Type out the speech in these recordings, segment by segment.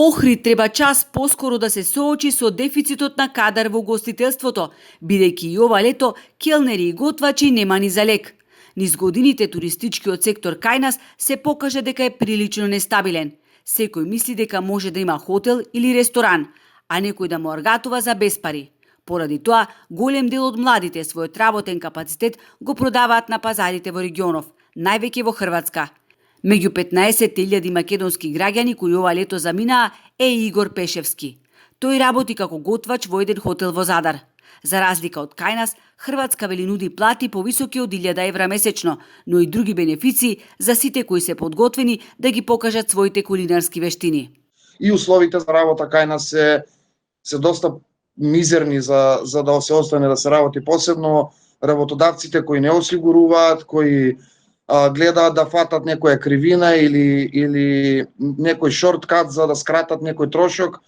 Охрид треба час поскоро да се соочи со дефицитот на кадар во гостителството, бидејќи и ова лето келнери и готвачи нема ни за лек. Низ годините туристичкиот сектор кај нас се покажа дека е прилично нестабилен. Секој мисли дека може да има хотел или ресторан, а некој да му аргатува за без пари. Поради тоа, голем дел од младите својот работен капацитет го продаваат на пазарите во регионов, највеќе во Хрватска. Меѓу 15.000 македонски граѓани кои ова лето заминаа е Игор Пешевски. Тој работи како готвач во еден хотел во Задар. За разлика од кај нас, Хрватска вели нуди плати повисоки од 1000 евра месечно, но и други бенефиции за сите кои се подготвени да ги покажат своите кулинарски вештини. И условите за работа кај нас се доста мизерни за да се остане да се работи, посебно работодавците кои не осигуруваат, кои гледаат да фатат некоја кривина или некој шорткат за да скратат некој трошок.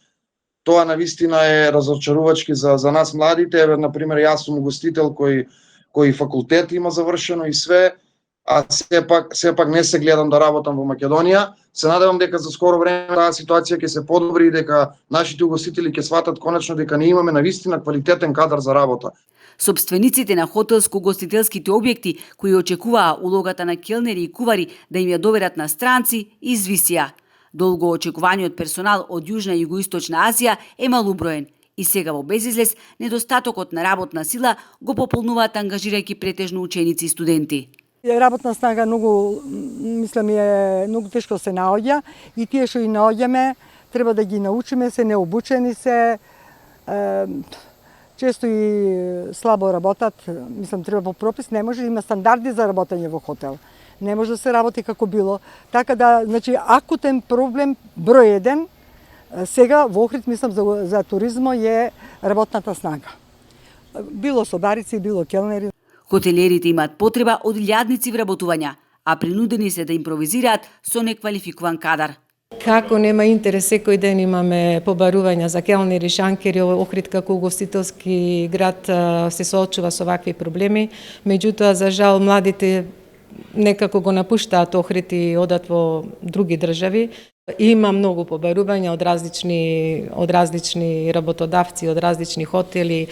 Тоа навистина е разочарувачки за нас младите. Например, јас сум угостител кој факултет има завршено и све, а сепак не се гледам да работам во Македонија. Се надевам дека за скоро време таа ситуација ќе се подобри и дека нашите угостители ќе сватат конечно дека не имаме навистина квалитетен кадар за работа. Собствениците на хотелско-гостителските објекти кои очекуваа улогата на келнери и кувари да им ја доверат на странци, извисија. Долго очекуваниот персонал од Јужна и Југоисточна Азија е малуброен и сега во безизлез недостатокот на работна сила го пополнуваат ангажирајќи претежно ученици и студенти. Работна снага мислам е многу тешко се наоѓа и тие што и наоѓаме треба да ги научиме, се необучени се, често и слабо работат, мислам треба по пропис, не може, има стандарди за работење во хотел. Не може да се работи како било. Така да, значи, акутен проблем број 1 сега во Охрид, мислам, за туризмо е работната снага. Било собарици, било келнери. Хотелерите имаат потреба од илјадници вработувања, а принудени се да импровизираат со неквалификуван кадар. Како нема интерес, секој ден имаме побарувања за келнери, шанкери, Охрид како угостителски град се соочува со вакви проблеми, меѓутоа за жал младите некако го напуштаат Охрид и одат во други држави. Има многу побарувања од различни работодавци, од различни хотели,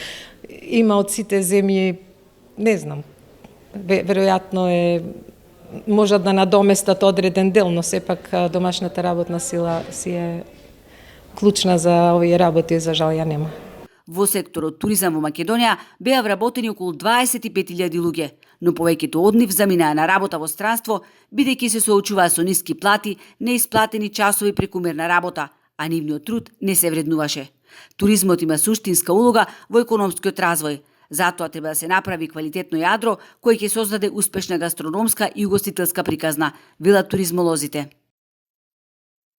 има од сите земји, не знам, веројатно можат да надоместат одреден дел, но сепак домашната работна сила си е клучна за овие работи, за жал ја нема. Во секторот туризам во Македонија беа вработени околу 25.000 луѓе, но повеќето од нив заминаа на работа во странство, бидејќи се соочуваа со ниски плати, неисплатени часови прекумерна работа, а нивниот труд не се вреднуваше. Туризмот има суштинска улога во економскиот развој. Затоа треба да се направи квалитетно јадро кој ќе создаде успешна гастрономска и угостителска приказна, велат туризмолозите.